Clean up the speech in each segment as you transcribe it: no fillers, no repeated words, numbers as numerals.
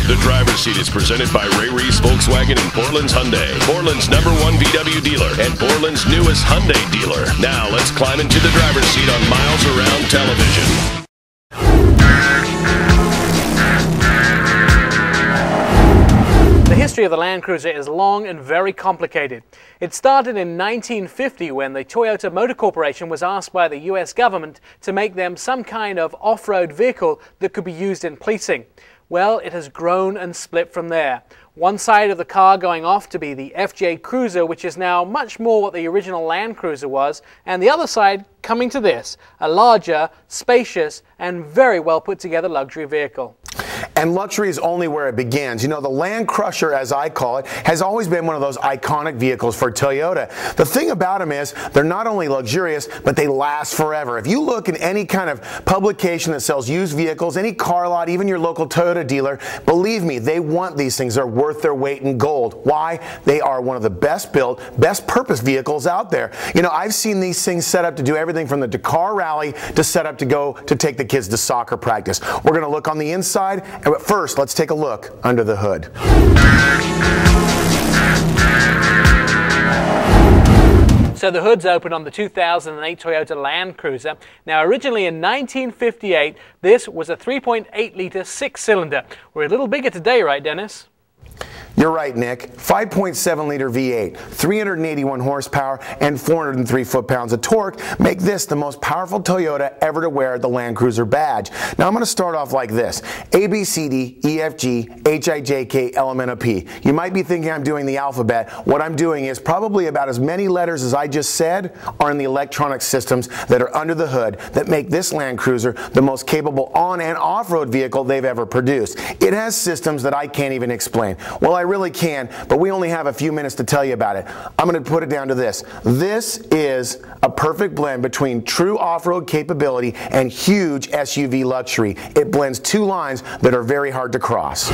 The driver's seat is presented by Ray Reese Volkswagen and Portland's Hyundai, Portland's #1 VW dealer and Portland's newest Hyundai dealer. Now let's climb into the driver's seat on Miles Around Television. The history of the Land Cruiser is long and very complicated. It started in 1950 when the Toyota Motor Corporation was asked by the US government to make them some kind of off-road vehicle that could be used in policing. Well, it has grown and split from there. One side of the car going off to be the FJ Cruiser, which is now much more what the original Land Cruiser was, and the other side coming to this, a larger, spacious, and very well put together luxury vehicle. And luxury is only where it begins. You know, the Land Crusher, as I call it, has always been one of those iconic vehicles for Toyota. The thing about them is they're not only luxurious, but they last forever. If you look in any kind of publication that sells used vehicles, any car lot, even your local Toyota dealer, believe me, they want these things. They're worth their weight in gold. Why? They are one of the best built, best purpose vehicles out there. You know, I've seen these things set up to do everything from the Dakar Rally to set up to go to take the kids to soccer practice. We're going to look on the inside. But first, let's take a look under the hood. So the hood's open on the 2008 Toyota Land Cruiser. Now originally in 1958, this was a 3.8-litre six-cylinder. We're a little bigger today, right, Dennis? You're right, Nick. 5.7-liter V8, 381 horsepower, and 403 foot-pounds of torque make this the most powerful Toyota ever to wear the Land Cruiser badge. Now, I'm going to start off like this. A, B, C, D, E, F, G, H, I, J, K, L, M, N, O, P. You might be thinking I'm doing the alphabet. What I'm doing is probably about as many letters as I just said are in the electronic systems that are under the hood that make this Land Cruiser the most capable on- and off-road vehicle they've ever produced. It has systems that I can't even explain. Well, I really can, but we only have a few minutes to tell you about it. I'm going to put it down to this. This is a perfect blend between true off-road capability and huge SUV luxury. It blends two lines that are very hard to cross.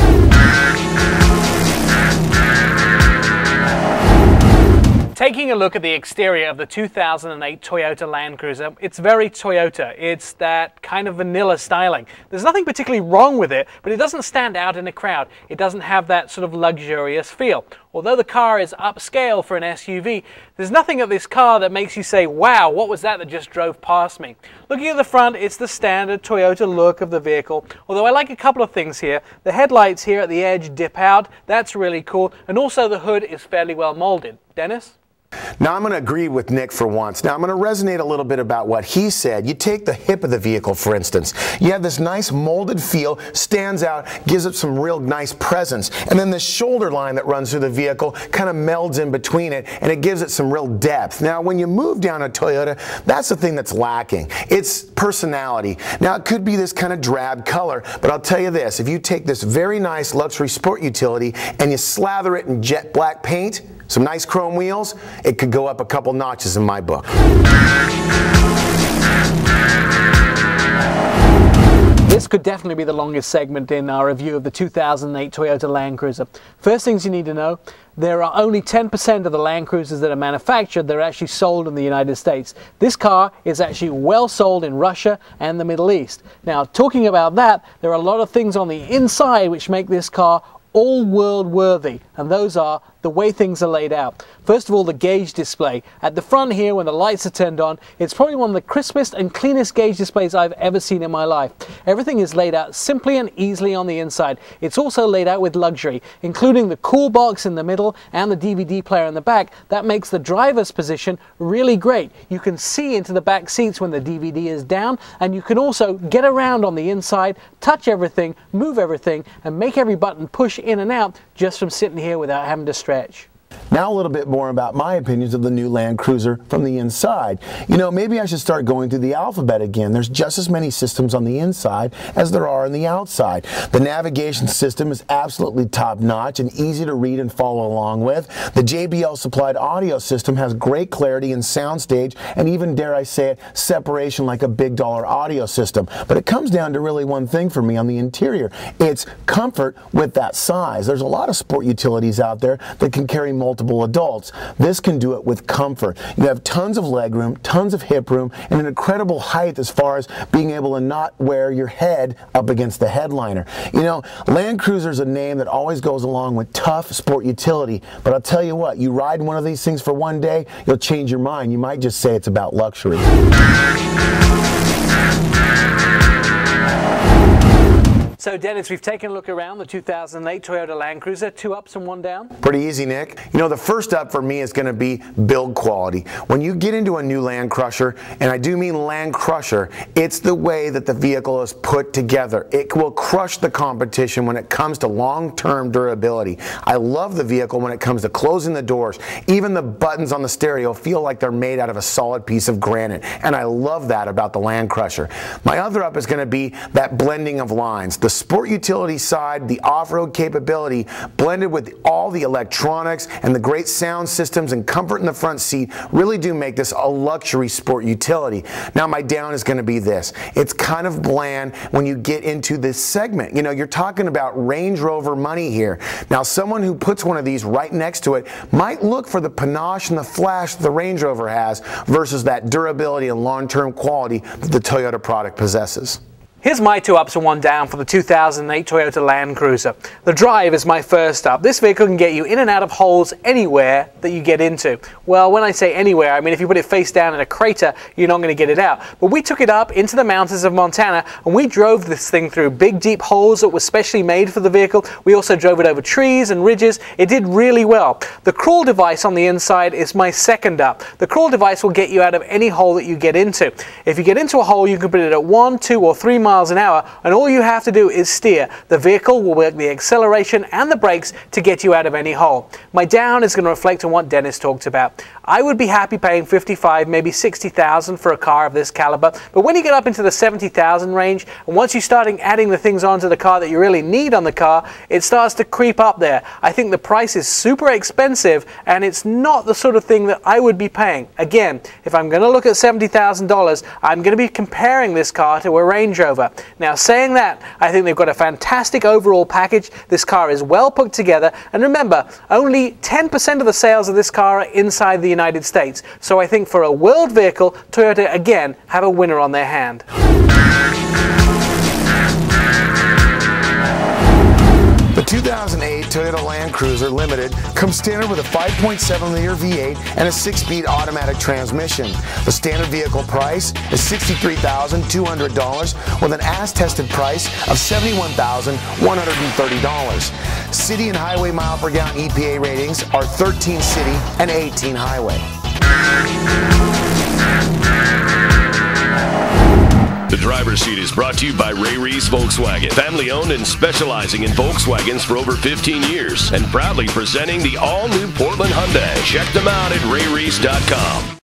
Taking a look at the exterior of the 2008 Toyota Land Cruiser, it's very Toyota. It's that kind of vanilla styling. There's nothing particularly wrong with it, but it doesn't stand out in a crowd. It doesn't have that sort of luxurious feel. Although the car is upscale for an SUV, there's nothing at this car that makes you say, wow, what was that just drove past me? Looking at the front, it's the standard Toyota look of the vehicle, although I like a couple of things here. The headlights here at the edge dip out, that's really cool, and also the hood is fairly well molded. Dennis? Now I'm going to agree with Nick for once. Now I'm going to resonate a little bit about what he said. You take the hip of the vehicle, for instance. You have this nice molded feel, stands out, gives it some real nice presence. And then the shoulder line that runs through the vehicle kind of melds in between it, and it gives it some real depth. Now when you move down a Toyota, that's the thing that's lacking. It's personality. Now it could be this kind of drab color, but I'll tell you this. If you take this very nice luxury sport utility and you slather it in jet black paint, some nice chrome wheels, it could go up a couple notches in my book. This could definitely be the longest segment in our review of the 2008 Toyota Land Cruiser. First things you need to know, there are only 10% of the Land Cruisers that are manufactured that are actually sold in the United States. This car is actually well sold in Russia and the Middle East. Now, talking about that, there are a lot of things on the inside which make this car all-world worthy, and those are the way things are laid out. First of all, the gauge display. At the front here, when the lights are turned on, it's probably one of the crispest and cleanest gauge displays I've ever seen in my life. Everything is laid out simply and easily on the inside. It's also laid out with luxury, including the cool box in the middle and the DVD player in the back. That makes the driver's position really great. You can see into the back seats when the DVD is down, and you can also get around on the inside, touch everything, move everything, and make every button push in and out just from sitting here without having to stretch. Now a little bit more about my opinions of the new Land Cruiser from the inside. You know, maybe I should start going through the alphabet again. There's just as many systems on the inside as there are on the outside. The navigation system is absolutely top-notch and easy to read and follow along with. The JBL supplied audio system has great clarity and soundstage, and even, dare I say it, separation like a big dollar audio system. But it comes down to really one thing for me on the interior. It's comfort with that size. There's a lot of sport utilities out there that can carry multiple multiple adults. This can do it with comfort. You have tons of legroom, tons of hip room, and an incredible height as far as being able to not wear your head up against the headliner. You know, Land Cruiser is a name that always goes along with tough sport utility, but I'll tell you what, you ride one of these things for one day, you'll change your mind. You might just say it's about luxury. So Dennis, we've taken a look around the 2008 Toyota Land Cruiser. 2 ups and 1 down? Pretty easy, Nick. You know, the first up for me is going to be build quality. When you get into a new Land Crusher, and I do mean Land Crusher, it's the way that the vehicle is put together. It will crush the competition when it comes to long-term durability. I love the vehicle when it comes to closing the doors. Even the buttons on the stereo feel like they're made out of a solid piece of granite, and I love that about the Land Crusher. My other up is going to be that blending of lines. The sport utility side, the off-road capability, blended with all the electronics and the great sound systems and comfort in the front seat really do make this a luxury sport utility. Now my down is going to be this. It's kind of bland when you get into this segment. You know, you're talking about Range Rover money here. Now someone who puts one of these right next to it might look for the panache and the flash the Range Rover has versus that durability and long-term quality that the Toyota product possesses. Here's my 2 ups and 1 down for the 2008 Toyota Land Cruiser. The drive is my first up. This vehicle can get you in and out of holes anywhere that you get into. Well, when I say anywhere, I mean if you put it face down in a crater, you're not going to get it out. But we took it up into the mountains of Montana and we drove this thing through big deep holes that were specially made for the vehicle. We also drove it over trees and ridges. It did really well. The crawl device on the inside is my second up. The crawl device will get you out of any hole that you get into. If you get into a hole, you can put it at 1, 2 or 3 miles an hour, and all you have to do is steer. The vehicle will work the acceleration and the brakes to get you out of any hole. My down is going to reflect on what Dennis talked about. I would be happy paying $55,000, maybe $60,000 for a car of this caliber, but when you get up into the $70,000 range, and once you start adding the things onto the car that you really need on the car, it starts to creep up there. I think the price is super expensive, and it's not the sort of thing that I would be paying. Again, if I'm going to look at $70,000, I'm going to be comparing this car to a Range Rover. Now, saying that, I think they've got a fantastic overall package. This car is well put together, and remember, only 10% of the sales of this car are inside the United States. So I think for a world vehicle, Toyota again have a winner on their hand. The 2008 Toyota Land Cruiser Limited comes standard with a 5.7-liter V8 and a 6-speed automatic transmission. The standard vehicle price is $63,200 with an as-tested price of $71,130. City and highway mile per gallon EPA ratings are 13 city and 18 highway. The driver's seat is brought to you by Ray Reese Volkswagen, family owned and specializing in Volkswagens for over 15 years, and proudly presenting the all-new Portland Hyundai. Check them out at rayreese.com.